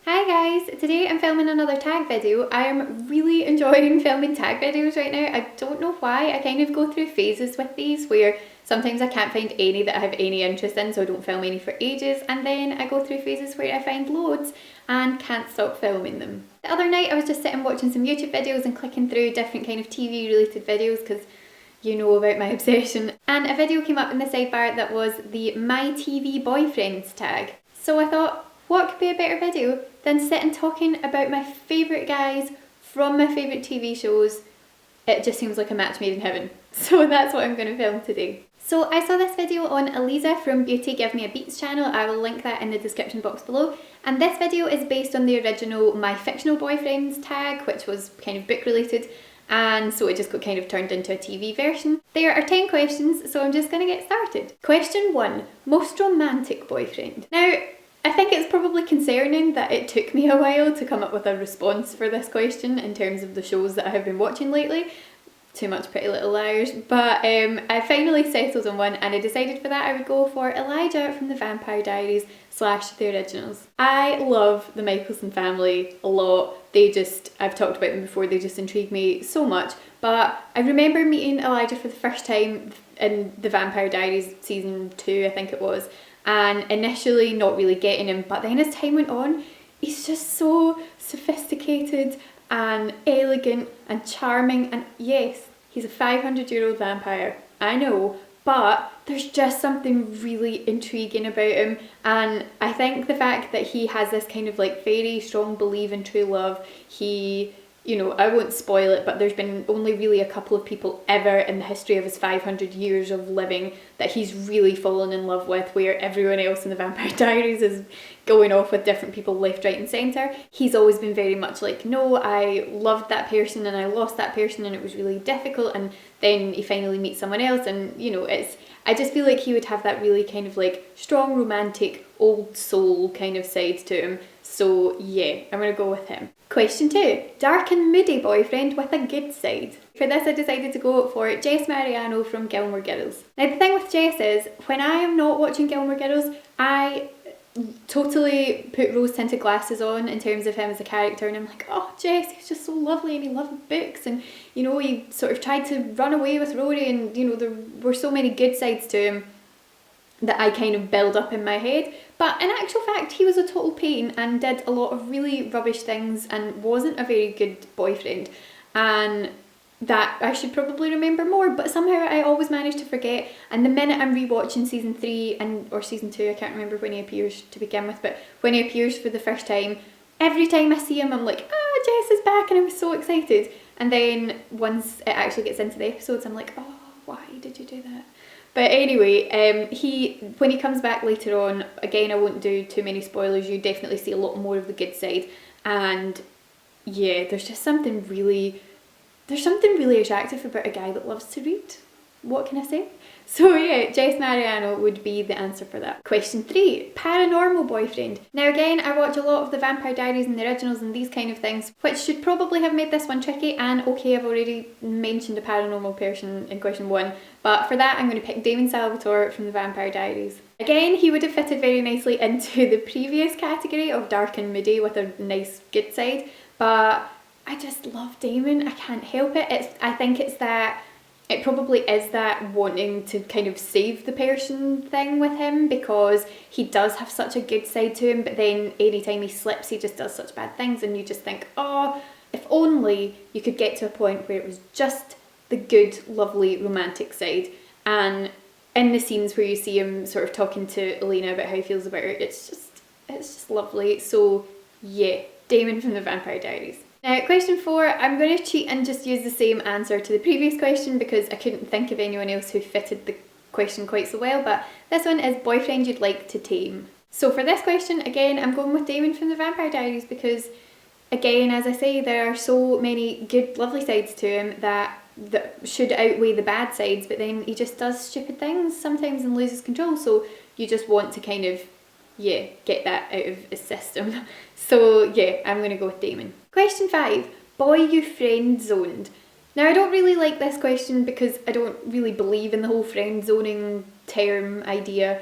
Hi guys, today I'm filming another tag video. I am really enjoying filming tag videos right now. I don't know why, I kind of go through phases with these where sometimes I can't find any that I have any interest in, so I don't film any for ages, and then I go through phases where I find loads and can't stop filming them. The other night I was just sitting watching some YouTube videos and clicking through different kind of TV related videos because you know about my obsession, and a video came up in the sidebar that was the My TV Boyfriends tag. So I thought, what could be a better video than sitting talking about my favourite guys from my favourite TV shows? It just seems like a match made in heaven. So that's what I'm going to film today. So I saw this video on Aleeza from beautygivemeabeat's channel. I will link that in the description box below. And this video is based on the original My Fictional Boyfriends tag, which was kind of book related. And so it just got kind of turned into a TV version. There are 10 questions, so I'm just going to get started. Question 1. Most romantic boyfriend. Now, I think it's probably concerning that it took me a while to come up with a response for this question in terms of the shows that I have been watching lately. Too much Pretty Little Liars, but I finally settled on one, and I decided for that I would go for Elijah from the Vampire Diaries / the originals. I love the Michelson family a lot. I've talked about them before, they just intrigue me so much. But I remember meeting Elijah for the first time in the Vampire Diaries season 2, I think it was, and initially not really getting him, but then as time went on, he's just so sophisticated and elegant and charming, and yes, he's a 500-year-old vampire, I know, but there's just something really intriguing about him. And I think the fact that he has this kind of like very strong belief in true love, I won't spoil it, but there's been only really a couple of people ever in the history of his 500 years of living that he's really fallen in love with, where everyone else in the Vampire Diaries is going off with different people left, right and centre. He's always been very much like, no, I loved that person and I lost that person and it was really difficult, and then he finally meets someone else, and I just feel like he would have that really kind of like strong romantic old soul kind of side to him. So yeah, I'm gonna go with him. Question 2. Dark and moody boyfriend with a good side. For this I decided to go for Jess Mariano from Gilmore Girls. Now the thing with Jess is, when I am not watching Gilmore Girls, I totally put rose tinted glasses on in terms of him as a character, and I'm like, oh, Jess, he's just so lovely and he loved books, and he sort of tried to run away with Rory, and there were so many good sides to him that I kind of build up in my head. But in actual fact, he was a total pain and did a lot of really rubbish things and wasn't a very good boyfriend, and that I should probably remember more, but somehow I always manage to forget. And the minute I'm rewatching season 3 or season 2, I can't remember when he appears to begin with, but when he appears for the first time, every time I see him I'm like, Jess is back, and I'm so excited. And then once it actually gets into the episodes, I'm like, oh, why did you do that? But anyway, when he comes back later on, again, I won't do too many spoilers, you definitely see a lot more of the good side. And yeah, there's something really attractive about a guy that loves to read. What can I say? So yeah, Jess Mariano would be the answer for that. Question 3. Paranormal boyfriend. Now again, I watch a lot of the Vampire Diaries and the originals and these kind of things, which should probably have made this one tricky, and okay, I've already mentioned a paranormal person in question 1, but for that I'm going to pick Damon Salvatore from the Vampire Diaries. Again, he would have fitted very nicely into the previous category of dark and moody with a nice good side, but I just love Damon, I can't help it. I think it probably is that wanting to kind of save the person thing with him, because he does have such a good side to him, but then anytime he slips he just does such bad things, and you just think, oh, if only you could get to a point where it was just the good, lovely, romantic side. And in the scenes where you see him sort of talking to Elena about how he feels about her, it's just lovely. So yeah, Damon from the Vampire Diaries. Now, question 4, I'm going to cheat and just use the same answer to the previous question because I couldn't think of anyone else who fitted the question quite so well, but this one is boyfriend you'd like to tame. So for this question, again, I'm going with Damon from the Vampire Diaries because, again, as I say, there are so many good, lovely sides to him that should outweigh the bad sides, but then he just does stupid things sometimes and loses control, so you just want to kind of, get that out of his system. So yeah, I'm going to go with Damon. Question 5. Boy you friend zoned. Now I don't really like this question because I don't really believe in the whole friend zoning term idea.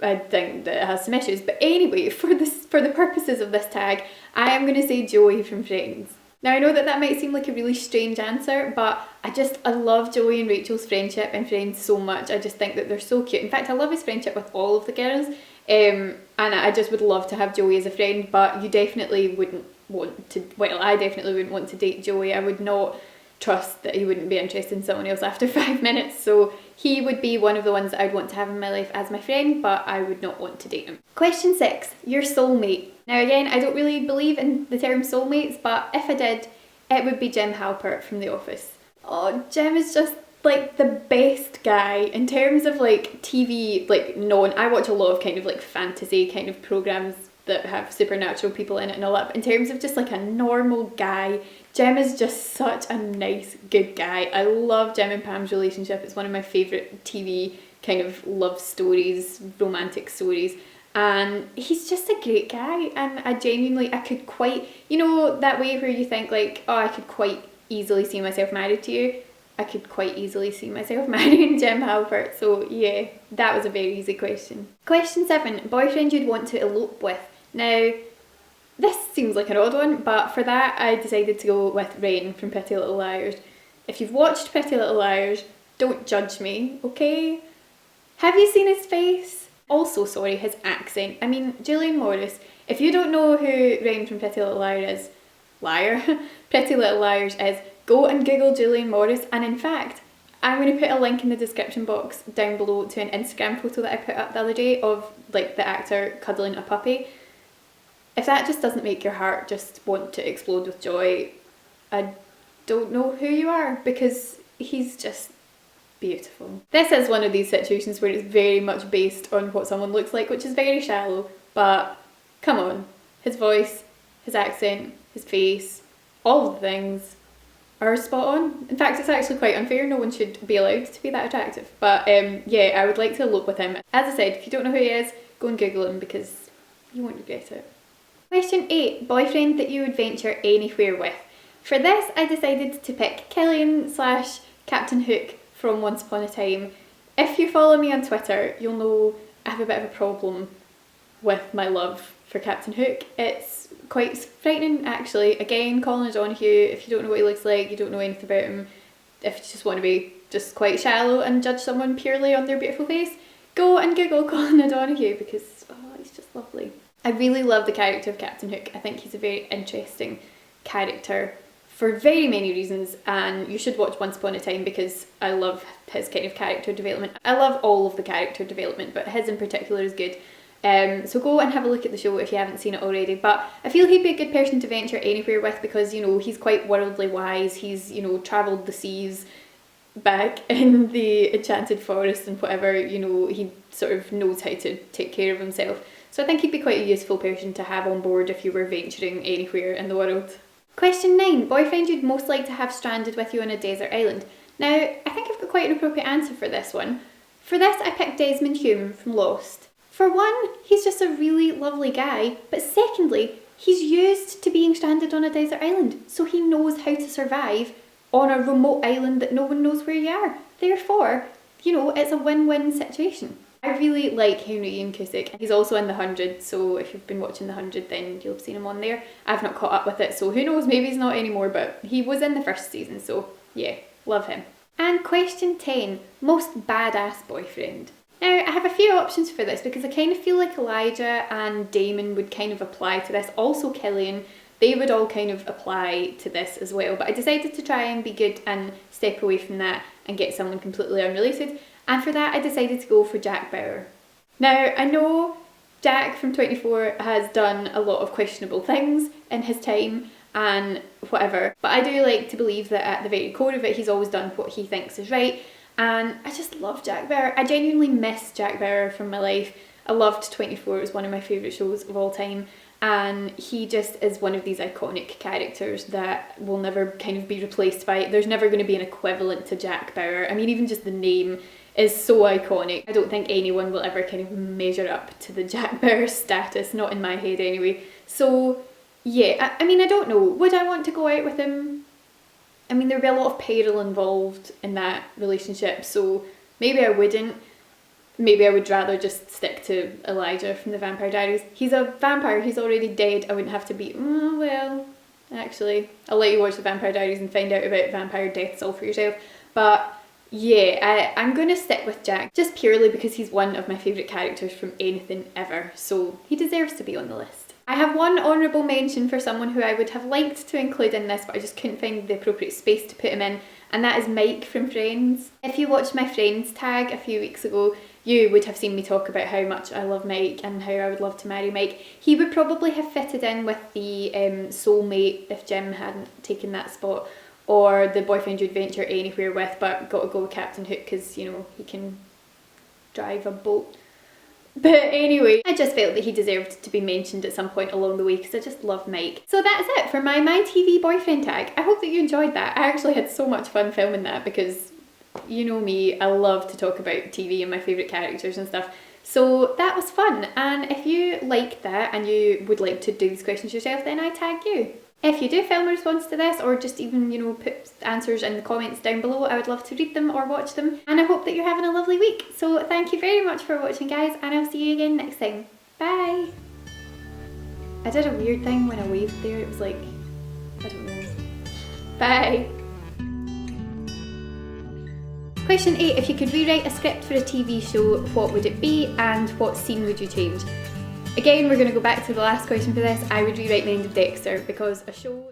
I think that it has some issues. But anyway, for the purposes of this tag, I am going to say Joey from Friends. Now I know that might seem like a really strange answer, but I love Joey and Rachel's friendship in Friends so much. I just think that they're so cute. In fact, I love his friendship with all of the girls, and I just would love to have Joey as a friend, but you definitely wouldn't want to, well, I definitely wouldn't want to date Joey. I would not trust that he wouldn't be interested in someone else after 5 minutes, so he would be one of the ones that I'd want to have in my life as my friend, but I would not want to date him. Question 6, your soulmate. Now again, I don't really believe in the term soulmates, but if I did, it would be Jim Halpert from The Office. Oh, Jim is just like the best guy in terms of like TV, like I watch a lot of kind of like fantasy kind of programs that have supernatural people in it and all that, but in terms of just like a normal guy, Jim is just such a nice, good guy. I love Jim and Pam's relationship. It's one of my favourite TV kind of love stories, romantic stories. And he's just a great guy, and I could quite, you know, that way where you think like, oh, I could quite easily see myself married to you. I could quite easily see myself marrying Jim Halpert. So yeah, that was a very easy question. Question 7, boyfriend you'd want to elope with. Now, this seems like an odd one, but for that I decided to go with Ren from Pretty Little Liars. If you've watched Pretty Little Liars, don't judge me, okay? Have you seen his face? Also, sorry, his accent. I mean, Julian Morris. If you don't know who Ren from Pretty Little Liars is, Pretty Little Liars is, go and Google Julian Morris. And in fact, I'm going to put a link in the description box down below to an Instagram photo that I put up the other day of like the actor cuddling a puppy. If that just doesn't make your heart just want to explode with joy, I don't know who you are, because he's just beautiful. This is one of these situations where it's very much based on what someone looks like, which is very shallow, but come on, his voice, his accent, his face, all of the things are spot on. In fact, it's actually quite unfair. No one should be allowed to be that attractive. But yeah, I would like to elope with him. As I said, if you don't know who he is, go and Google him because you won't regret it. Question 8, boyfriend that you would venture anywhere with. For this, I decided to pick Killian / Captain Hook from Once Upon a Time. If you follow me on Twitter, you'll know I have a bit of a problem with my love for Captain Hook. It's quite frightening, actually. Again, Colin O'Donoghue, if you don't know what he looks like, you don't know anything about him, if you just want to be just quite shallow and judge someone purely on their beautiful face, go and Google Colin O'Donoghue because, oh, he's just lovely. I really love the character of Captain Hook. I think he's a very interesting character for very many reasons, and you should watch Once Upon a Time because I love his kind of character development. I love all of the character development, but his in particular is good. So go and have a look at the show if you haven't seen it already. But I feel he'd be a good person to venture anywhere with because, you know, he's quite worldly wise. He's, you know, travelled the seas back in the enchanted forest and whatever, you know, he sort of knows how to take care of himself. So I think he'd be quite a useful person to have on board if you were venturing anywhere in the world. Question 9, boyfriend you'd most like to have stranded with you on a desert island. Now, I think I've got quite an appropriate answer for this one. For this, I picked Desmond Hume from Lost. For one, he's just a really lovely guy, but secondly, he's used to being stranded on a desert island, so he knows how to survive on a remote island that no one knows where you are. Therefore, you know, it's a win-win situation. I really like Henry Ian Cusick. He's also in The 100, so if you've been watching The 100 then you'll have seen him on there. I've not caught up with it, so who knows, maybe he's not anymore, but he was in the first season, so yeah, love him. And question 10, most badass boyfriend. Now, I have a few options for this because I kind of feel like Elijah and Damon would kind of apply to this. Also Killian, they would all kind of apply to this as well. But I decided to try and be good and step away from that and get someone completely unrelated. And for that, I decided to go for Jack Bauer. Now, I know Jack from 24 has done a lot of questionable things in his time and whatever, but I do like to believe that at the very core of it, he's always done what he thinks is right. And I just love Jack Bauer. I genuinely miss Jack Bauer from my life. I loved 24, it was one of my favourite shows of all time. And he just is one of these iconic characters that will never kind of be replaced by, there's never going to be an equivalent to Jack Bauer. I mean, even just the name is so iconic. I don't think anyone will ever kind of measure up to the Jack Bauer status, not in my head anyway. So yeah, I mean, I don't know, would I want to go out with him? I mean, there'd be a lot of peril involved in that relationship, so maybe I wouldn't. maybe I would rather just stick to Elijah from the Vampire Diaries. He's a vampire, he's already dead. I wouldn't have to be, oh, well, actually, I'll let you watch the Vampire Diaries and find out about vampire deaths all for yourself. But yeah, I'm going to stick with Jack, just purely because he's one of my favourite characters from anything ever, so he deserves to be on the list. I have one honourable mention for someone who I would have liked to include in this, but I just couldn't find the appropriate space to put him in, and that is Mike from Friends. If you watched my Friends tag a few weeks ago, you would have seen me talk about how much I love Mike and how I would love to marry Mike. He would probably have fitted in with the soulmate if Jim hadn't taken that spot, or the boyfriend you'd venture anywhere with, but got to go with Captain Hook because, you know, he can drive a boat. But anyway, I just felt that he deserved to be mentioned at some point along the way because I just love Mike. So that's it for my TV boyfriend tag. I hope that you enjoyed that. I actually had so much fun filming that because, you know me, I love to talk about TV and my favourite characters and stuff. So that was fun, and if you liked that and you would like to do these questions yourself, then I tag you. If you do film a response to this, or just even, you know, put answers in the comments down below, I would love to read them or watch them. And I hope that you're having a lovely week. So thank you very much for watching, guys, and I'll see you again next time. Bye! I did a weird thing when I waved there. It was like, I don't know. Bye! Question 8. If you could rewrite a script for a TV show, what would it be and what scene would you change? Again, we're going to go back to the last question for this. I would rewrite The End of Dexter because a show